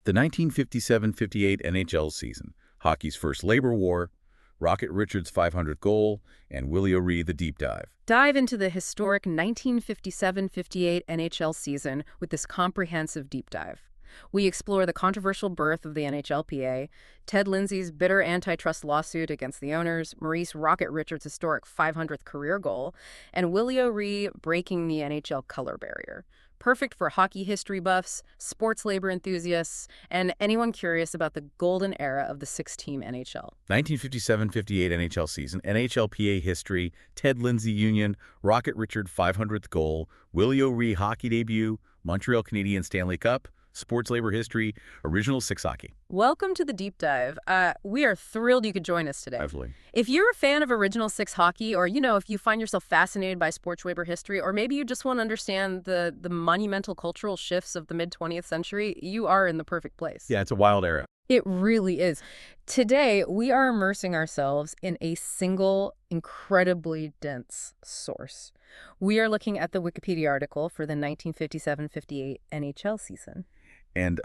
The 1957-58 NHL season, hockey's first Labor War, Rocket Richards' 500th goal, and Willie O Ree the deep dive. Dive into the historic 1957-58 NHL season with this comprehensive deep dive. We explore the controversial birth of the NHLPA, Ted Lindsay's bitter antitrust lawsuit against the owners, Maurice Rocket Richards' historic 500th career goal, and Willie O Ree breaking the NHL color barrier. Perfect for hockey history buffs, sports labor enthusiasts, and anyone curious about the golden era of the six-team NHL. 1957-58 NHL season, NHLPA history, Ted Lindsay Union, Rocket Richard 500th goal, Willie O Ree hockey debut, Montreal Canadiens Stanley Cup, sports labor history, original six hockey. Welcome to the deep dive. We are thrilled you could join us today. Absolutely. If you're a fan of original six hockey, or if you find yourself fascinated by sports labor history, or maybe you just want to understand the monumental cultural shifts of the mid-20th century, you are in the perfect place. Yeah, it's a wild era. It really is. Today, we are immersing ourselves in a single, incredibly dense source. We are looking at the Wikipedia article for the 1957-58 NHL season. And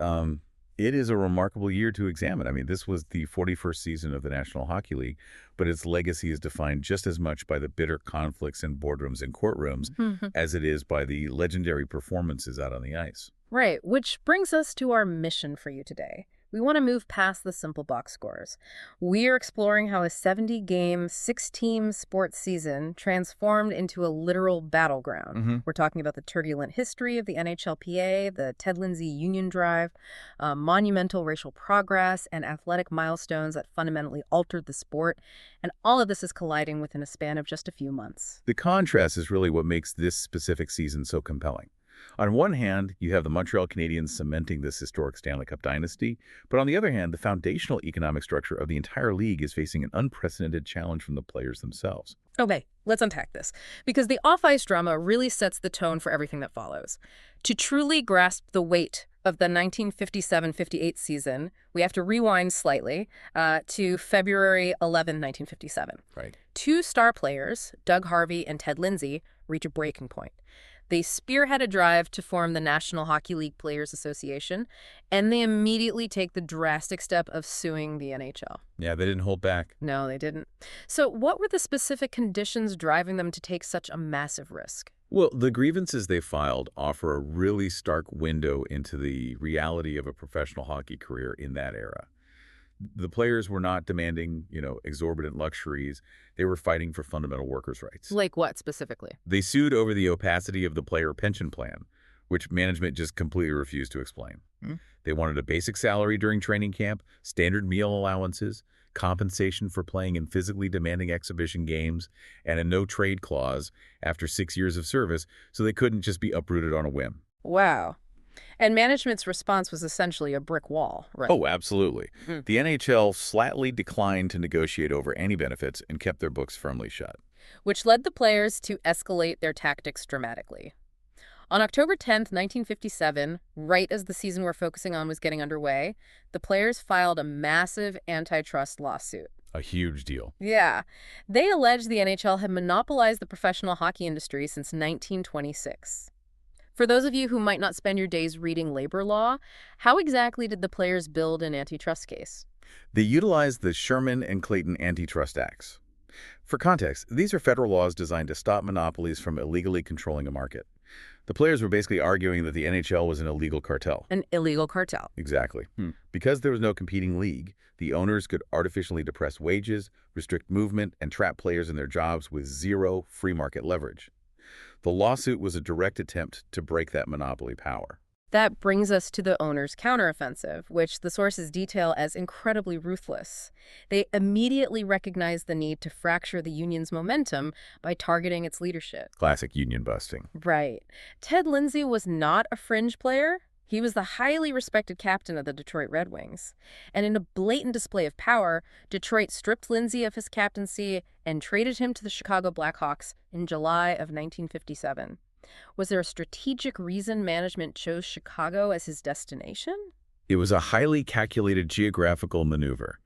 it is a remarkable year to examine. I mean, this was the 41st season of the National Hockey League, but its legacy is defined just as much by the bitter conflicts in boardrooms and courtrooms as it is by the legendary performances out on the ice. Right, which brings us to our mission for you today. We want to move past the simple box scores. We are exploring how a 70-game, six-team sports season transformed into a literal battleground. We're talking about the turbulent history of the NHLPA, the Ted Lindsay Union Drive, monumental racial progress, and athletic milestones that fundamentally altered the sport. And all of this is colliding within a span of just a few months. The contrast is really what makes this specific season so compelling. On one hand, you have the Montreal Canadiens cementing this historic Stanley Cup dynasty, but on the other hand, the foundational economic structure of the entire league is facing an unprecedented challenge from the players themselves. Okay, let's unpack this, because the off-ice drama really sets the tone for everything that follows. To truly grasp the weight of the 1957-58 season, we have to rewind slightly to February 11, 1957. Right. Two star players, Doug Harvey and Ted Lindsay, reach a breaking point. They spearhead a drive to form the National Hockey League Players Association, and they immediately take the drastic step of suing the NHL. Yeah, they didn't hold back. No, they didn't. So what were the specific conditions driving them to take such a massive risk? Well, the grievances they filed offer a really stark window into the reality of a professional hockey career in that era. The players were not demanding, exorbitant luxuries. They were fighting for fundamental workers' rights. Like what specifically? They sued over the opacity of the player pension plan, which management just completely refused to explain. They wanted a basic salary during training camp, standard meal allowances, compensation for playing in physically demanding exhibition games, and a no-trade clause after 6 years of service, so they couldn't just be uprooted on a whim. Wow. And management's response was essentially a brick wall, right? Oh, absolutely. The NHL flatly declined to negotiate over any benefits and kept their books firmly shut. Which led the players to escalate their tactics dramatically. On October 10th, 1957, right as the season we're focusing on was getting underway, the players filed a massive antitrust lawsuit. A huge deal. Yeah. They alleged the NHL had monopolized the professional hockey industry since 1926. For those of you who might not spend your days reading labor law, how exactly did the players build an antitrust case? They utilized the Sherman and Clayton Antitrust Acts. For context, these are federal laws designed to stop monopolies from illegally controlling a market. The players were basically arguing that the NHL was an illegal cartel. An illegal cartel. Exactly. Because there was no competing league, the owners could artificially depress wages, restrict movement, and trap players in their jobs with zero free market leverage. The lawsuit was a direct attempt to break that monopoly power. That brings us to the owners' counteroffensive, which the sources detail as incredibly ruthless. They immediately recognized the need to fracture the union's momentum by targeting its leadership. Classic union busting. Right. Ted Lindsay was not a fringe player. He was the highly respected captain of the Detroit Red Wings. And in a blatant display of power, Detroit stripped Lindsay of his captaincy and traded him to the Chicago Blackhawks in July of 1957. Was there a strategic reason management chose Chicago as his destination? It was a highly calculated geographical maneuver.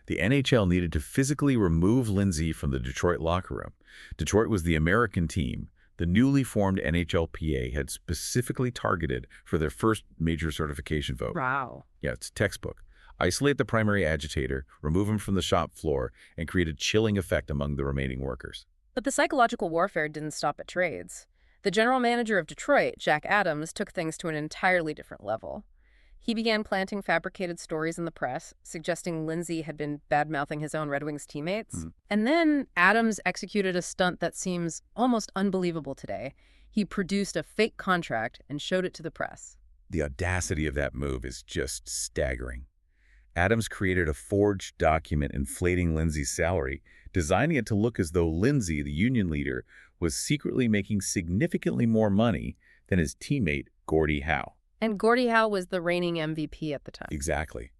The NHL needed to physically remove Lindsay from the Detroit locker room. Detroit was the American team, The newly formed NHLPA had specifically targeted for their first major certification vote. Wow. Yeah, it's textbook. Isolate the primary agitator, remove him from the shop floor, and create a chilling effect among the remaining workers. But the psychological warfare didn't stop at trades. The general manager of Detroit, Jack Adams, took things to an entirely different level. He began planting fabricated stories in the press, suggesting Lindsay had been bad-mouthing his own Red Wings teammates. And then Adams executed a stunt that seems almost unbelievable today. He produced a fake contract and showed it to the press. The audacity of that move is just staggering. Adams created a forged document inflating Lindsay's salary, designing it to look as though Lindsay, the union leader, was secretly making significantly more money than his teammate, Gordie Howe. And Gordie Howe was the reigning MVP at the time. Exactly.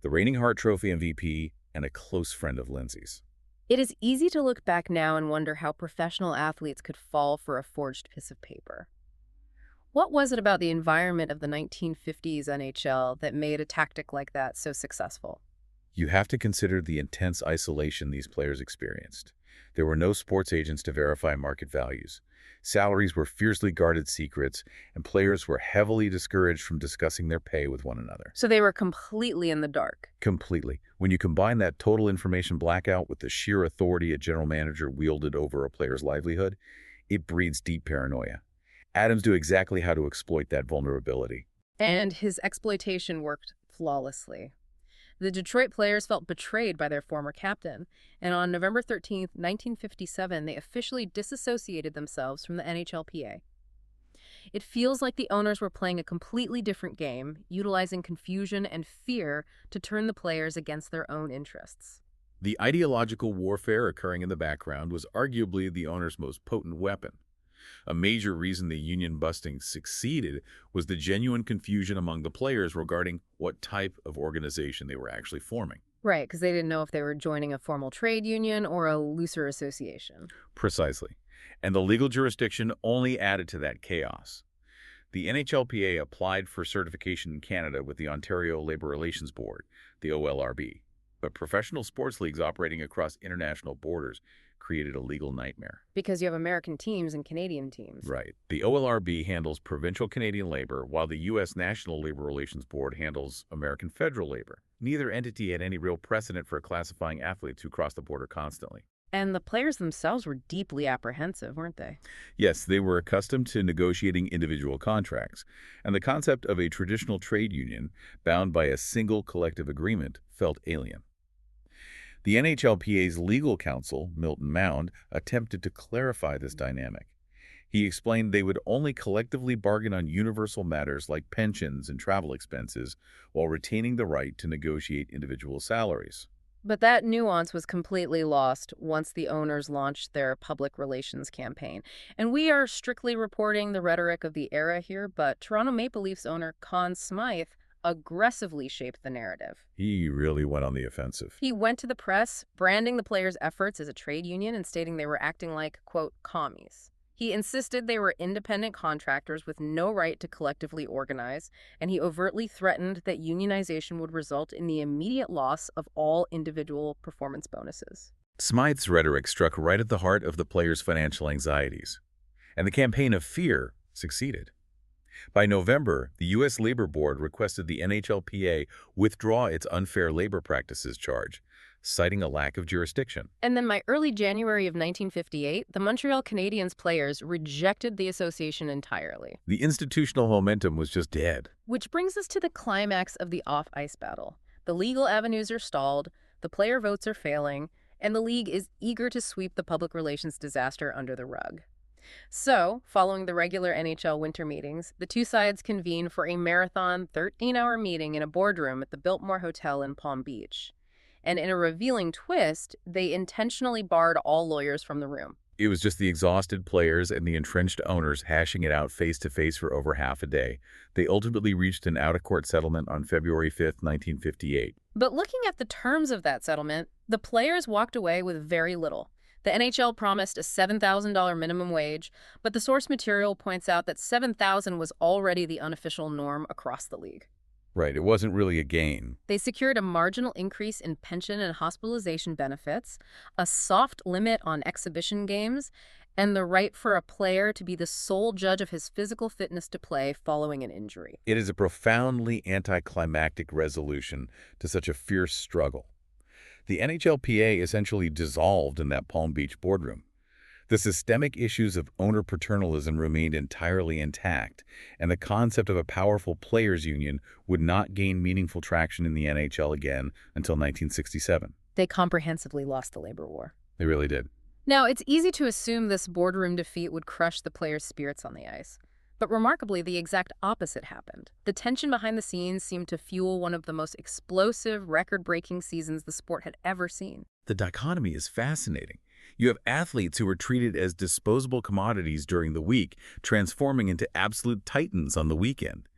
The reigning Hart Trophy MVP and a close friend of Lindsay's. It is easy to look back now and wonder how professional athletes could fall for a forged piece of paper. What was it about the environment of the 1950s NHL that made a tactic like that so successful? You have to consider the intense isolation these players experienced. There were no sports agents to verify market values. Salaries were fiercely guarded secrets, and players were heavily discouraged from discussing their pay with one another. So they were completely in the dark. Completely. When you combine that total information blackout with the sheer authority a general manager wielded over a player's livelihood, it breeds deep paranoia. Adams knew exactly how to exploit that vulnerability. And his exploitation worked flawlessly. The Detroit players felt betrayed by their former captain, and on November 13, 1957, they officially disassociated themselves from the NHLPA. It feels like the owners were playing a completely different game, utilizing confusion and fear to turn the players against their own interests. The ideological warfare occurring in the background was arguably the owner's most potent weapon. A major reason the union busting succeeded was the genuine confusion among the players regarding what type of organization they were actually forming. Right, because they didn't know if they were joining a formal trade union or a looser association. Precisely. And the legal jurisdiction only added to that chaos. The NHLPA applied for certification in Canada with the Ontario Labor Relations Board, the OLRB. But professional sports leagues operating across international borders created a legal nightmare. Because you have American teams and Canadian teams. Right. The OLRB handles provincial Canadian labor, while the U.S. National Labor Relations Board handles American federal labor. Neither entity had any real precedent for classifying athletes who crossed the border constantly. And the players themselves were deeply apprehensive, weren't they? Yes, they were accustomed to negotiating individual contracts, and the concept of a traditional trade union bound by a single collective agreement felt alien. The NHLPA's legal counsel, Milton Mound, attempted to clarify this dynamic. He explained they would only collectively bargain on universal matters like pensions and travel expenses while retaining the right to negotiate individual salaries. But that nuance was completely lost once the owners launched their public relations campaign. And we are strictly reporting the rhetoric of the era here, but Toronto Maple Leafs owner Conn Smythe aggressively shaped the narrative. He really went on the offensive. He went to the press, branding the players' efforts as a trade union and stating they were acting like, quote, commies. He insisted they were independent contractors with no right to collectively organize, and he overtly threatened that unionization would result in the immediate loss of all individual performance bonuses. Smythe's rhetoric struck right at the heart of the players' financial anxieties, and the campaign of fear succeeded. By November, the U.S. Labor Board requested the NHLPA withdraw its unfair labor practices charge, citing a lack of jurisdiction. And then by early January of 1958, the Montreal Canadiens players rejected the association entirely. The institutional momentum was just dead. Which brings us to the climax of the off-ice battle. The legal avenues are stalled, the player votes are failing, and the league is eager to sweep the public relations disaster under the rug. So, following the regular NHL winter meetings, the two sides convene for a marathon 13-hour meeting in a boardroom at the Biltmore Hotel in Palm Beach. And in a revealing twist, they intentionally barred all lawyers from the room. It was just the exhausted players and the entrenched owners hashing it out face-to-face for over half a day. They ultimately reached an out-of-court settlement on February 5, 1958. But looking at the terms of that settlement, the players walked away with very little. The NHL promised a $7,000 minimum wage, but the source material points out that $7,000 was already the unofficial norm across the league. Right, it wasn't really a gain. They secured a marginal increase in pension and hospitalization benefits, a soft limit on exhibition games, And the right for a player to be the sole judge of his physical fitness to play following an injury. It is a profoundly anticlimactic resolution to such a fierce struggle. The NHLPA essentially dissolved in that Palm Beach boardroom. The systemic issues of owner paternalism remained entirely intact, and the concept of a powerful players' union would not gain meaningful traction in the NHL again until 1967. They comprehensively lost the labor war. They really did. Now, it's easy to assume this boardroom defeat would crush the players' spirits on the ice. But remarkably, the exact opposite happened. The tension behind the scenes seemed to fuel one of the most explosive, record-breaking seasons the sport had ever seen. The dichotomy is fascinating. You have athletes who were treated as disposable commodities during the week, transforming into absolute titans on the weekend.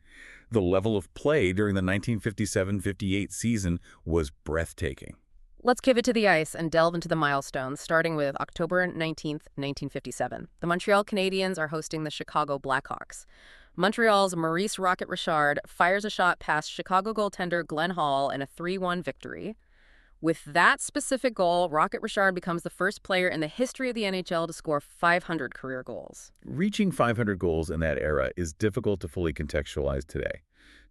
The level of play during the 1957-58 season was breathtaking. Let's pivot to the ice and delve into the milestones, starting with October 19th, 1957. The Montreal Canadiens are hosting the Chicago Blackhawks. Montreal's Maurice "Rocket" Richard fires a shot past Chicago goaltender Glenn Hall in a 3-1 victory. With that specific goal, Rocket Richard becomes the first player in the history of the NHL to score 500 career goals. Reaching 500 goals in that era is difficult to fully contextualize today.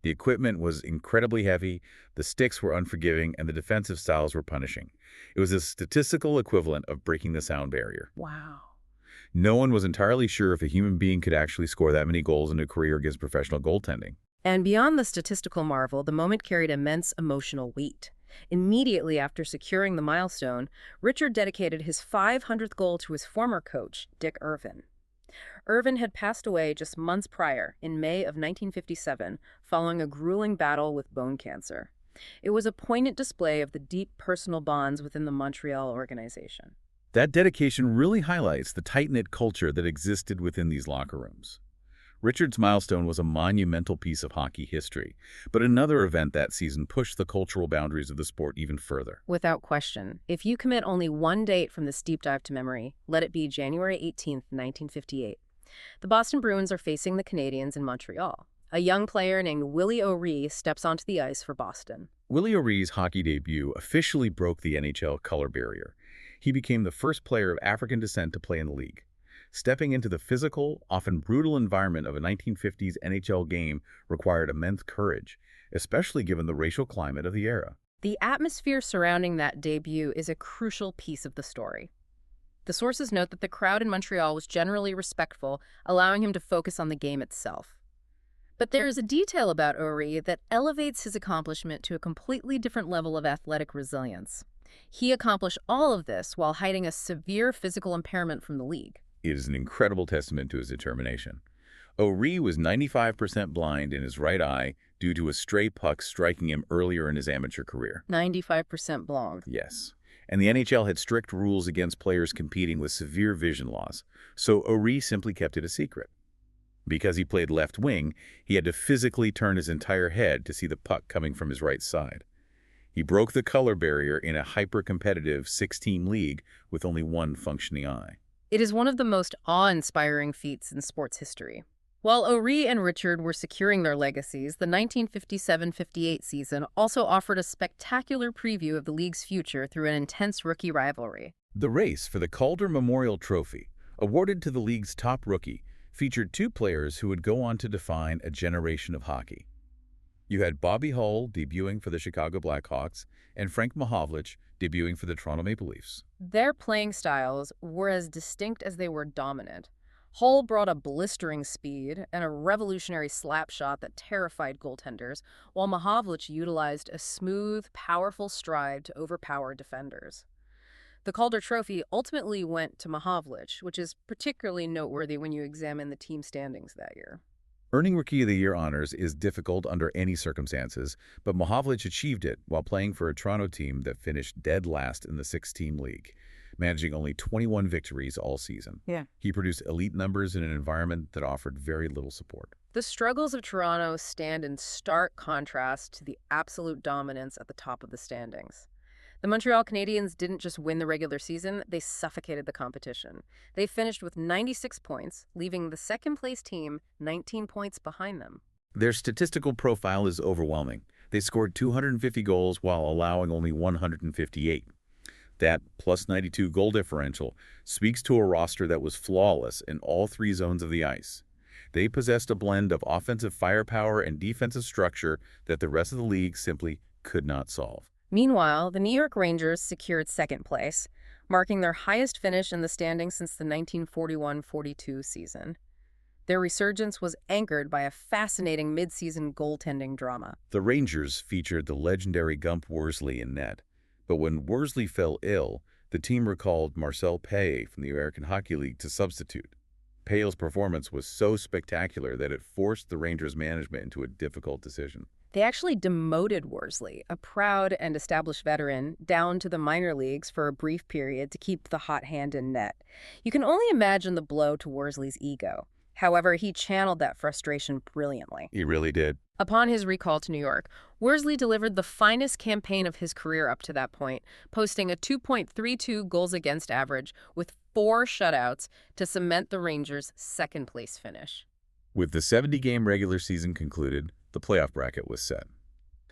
The equipment was incredibly heavy, the sticks were unforgiving, and the defensive styles were punishing. It was a statistical equivalent of breaking the sound barrier. Wow. No one was entirely sure if a human being could actually score that many goals in a career against professional goaltending. And beyond the statistical marvel, the moment carried immense emotional weight. Immediately after securing the milestone, Richard dedicated his 500th goal to his former coach, Dick Irvin. Irvin had passed away just months prior, in May of 1957, following a grueling battle with bone cancer. It was a poignant display of the deep personal bonds within the Montreal organization. That dedication really highlights the tight-knit culture that existed within these locker rooms. Richard's milestone was a monumental piece of hockey history, but another event that season pushed the cultural boundaries of the sport even further. Without question, if you commit only one date from this deep dive to memory, let it be January 18th, 1958. The Boston Bruins are facing the Canadiens in Montreal. A young player named Willie O Ree steps onto the ice for Boston. Willie O Ree's hockey debut officially broke the NHL color barrier. He became the first player of African descent to play in the league. Stepping into the physical, often brutal environment of a 1950s NHL game required immense courage, especially given the racial climate of the era. The atmosphere surrounding that debut is a crucial piece of the story. The sources note that the crowd in Montreal was generally respectful, allowing him to focus on the game itself. But there is a detail about O Ree that elevates his accomplishment to a completely different level of athletic resilience. He accomplished all of this while hiding a severe physical impairment from the league. It is an incredible testament to his determination. O Ree was 95% blind in his right eye due to a stray puck striking him earlier in his amateur career. 95% blind. Yes. And the NHL had strict rules against players competing with severe vision loss, so O Ree simply kept it a secret. Because he played left wing, he had to physically turn his entire head to see the puck coming from his right side. He broke the color barrier in a hyper-competitive 6-team league with only one functioning eye. It is one of the most awe-inspiring feats in sports history. While O Ree and Richard were securing their legacies, the 1957-58 season also offered a spectacular preview of the league's future through an intense rookie rivalry. The race for the Calder Memorial Trophy, awarded to the league's top rookie, featured two players who would go on to define a generation of hockey. You had Bobby Hull debuting for the Chicago Blackhawks and Frank Mahovlich debuting for the Toronto Maple Leafs. Their playing styles were as distinct as they were dominant. Hull brought a blistering speed and a revolutionary slap shot that terrified goaltenders, while Mahovlich utilized a smooth, powerful stride to overpower defenders. The Calder Trophy ultimately went to Mahovlich, which is particularly noteworthy when you examine the team standings that year. Earning Rookie of the Year honors is difficult under any circumstances, but Mahovlich achieved it while playing for a Toronto team that finished dead last in the 6-team league, managing only 21 victories all season. He produced elite numbers in an environment that offered very little support. The struggles of Toronto stand in stark contrast to the absolute dominance at the top of the standings. The Montreal Canadiens didn't just win the regular season, they suffocated the competition. They finished with 96 points, leaving the second-place team 19 points behind them. Their statistical profile is overwhelming. They scored 250 goals while allowing only 158. That plus 92 goal differential speaks to a roster that was flawless in all three zones of the ice. They possessed a blend of offensive firepower and defensive structure that the rest of the league simply could not solve. Meanwhile, the New York Rangers secured second place, marking their highest finish in the standings since the 1941-42 season. Their resurgence was anchored by a fascinating midseason goaltending drama. The Rangers featured the legendary Gump Worsley in net, but when Worsley fell ill, the team recalled Marcel Paye from the American Hockey League to substitute. Paye's performance was so spectacular that it forced the Rangers management into a difficult decision. They actually demoted Worsley, a proud and established veteran, down to the minor leagues for a brief period to keep the hot hand in net. You can only imagine the blow to Worsley's ego. However, he channeled that frustration brilliantly. He really did. Upon his recall to New York, Worsley delivered the finest campaign of his career up to that point, posting a 2.32 goals against average with 4 shutouts to cement the Rangers' second-place finish. With the 70-game regular season concluded, the playoff bracket was set.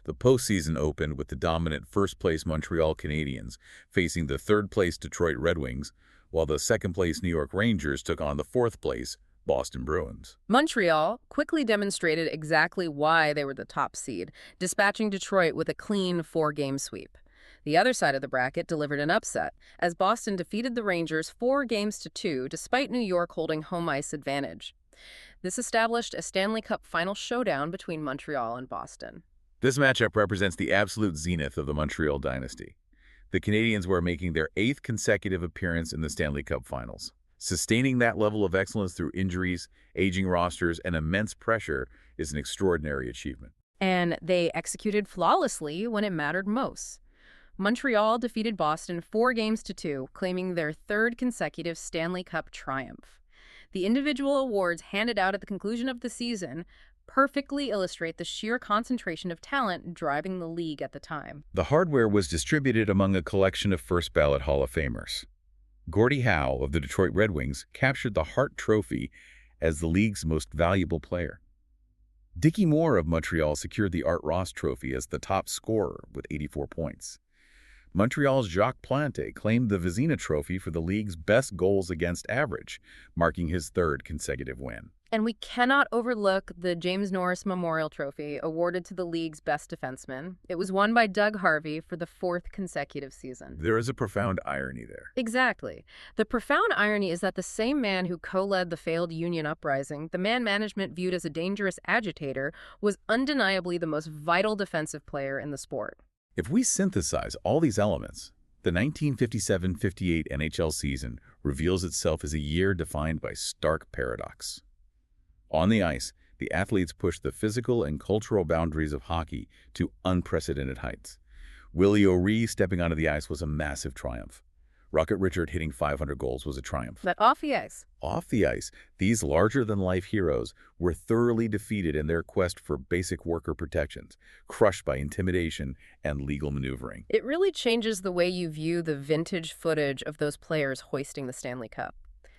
The postseason opened with the dominant first-place Montreal Canadiens facing the third-place Detroit Red Wings, while the second-place New York Rangers took on the fourth-place Boston Bruins. Montreal quickly demonstrated exactly why they were the top seed, dispatching Detroit with a clean 4-game sweep. The other side of the bracket delivered an upset, as Boston defeated the Rangers 4-2 despite New York holding home ice advantage. This established a Stanley Cup final showdown between Montreal and Boston. This matchup represents the absolute zenith of the Montreal dynasty. The Canadiens were making their 8th consecutive appearance in the Stanley Cup Finals. Sustaining that level of excellence through injuries, aging rosters, and immense pressure is an extraordinary achievement. And they executed flawlessly when it mattered most. Montreal defeated Boston 4-2, claiming their 3rd consecutive Stanley Cup triumph. The individual awards handed out at the conclusion of the season perfectly illustrate the sheer concentration of talent driving the league at the time. The hardware was distributed among a collection of first-ballot Hall of Famers. Gordie Howe of the Detroit Red Wings captured the Hart Trophy as the league's most valuable player. Dickie Moore of Montreal secured the Art Ross Trophy as the top scorer with 84 points. Montreal's Jacques Plante claimed the Vezina Trophy for the league's best goals against average, marking his 3rd consecutive win. And we cannot overlook the James Norris Memorial Trophy, awarded to the league's best defenseman. It was won by Doug Harvey for the 4th consecutive season. There is a profound irony there. Exactly. The profound irony is that the same man who co-led the failed Union uprising, the man management viewed as a dangerous agitator, was undeniably the most vital defensive player in the sport. If we synthesize all these elements, the 1957-58 NHL season reveals itself as a year defined by stark paradox. On the ice, the athletes pushed the physical and cultural boundaries of hockey to unprecedented heights. Willie O Ree stepping onto the ice was a massive triumph. Rocket Richard hitting 500 goals was a triumph. But off the ice. Off the ice, these larger-than-life heroes were thoroughly defeated in their quest for basic worker protections, crushed by intimidation and legal maneuvering. It really changes the way you view the vintage footage of those players hoisting the Stanley Cup.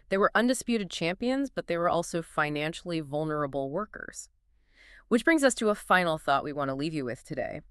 They were undisputed champions, but they were also financially vulnerable workers. Which brings us to a final thought we want to leave you with today.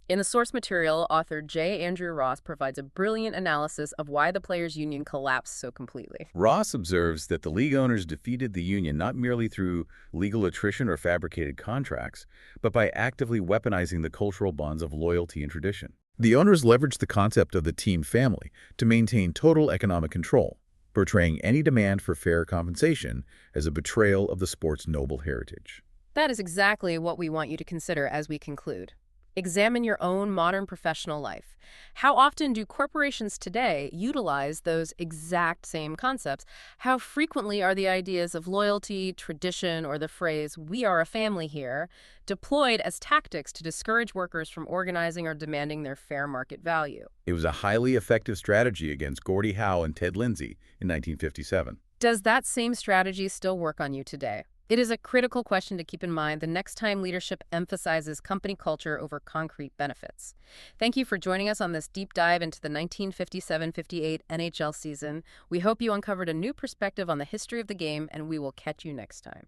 In the source material, author J. Andrew Ross provides a brilliant analysis of why the players' union collapsed so completely. Ross observes that the league owners defeated the union not merely through legal attrition or fabricated contracts, but by actively weaponizing the cultural bonds of loyalty and tradition. The owners leveraged the concept of the team family to maintain total economic control, portraying any demand for fair compensation as a betrayal of the sport's noble heritage. That is exactly what we want you to consider as we conclude. Examine your own modern professional life. How often do corporations today utilize those exact same concepts? How frequently are the ideas of loyalty, tradition, or the phrase, "we are a family here," deployed as tactics to discourage workers from organizing or demanding their fair market value? It was a highly effective strategy against Gordie Howe and Ted Lindsay in 1957. Does that same strategy still work on you today? It is a critical question to keep in mind the next time leadership emphasizes company culture over concrete benefits. Thank you for joining us on this deep dive into the 1957-58 NHL season. We hope you uncovered a new perspective on the history of the game, and we will catch you next time.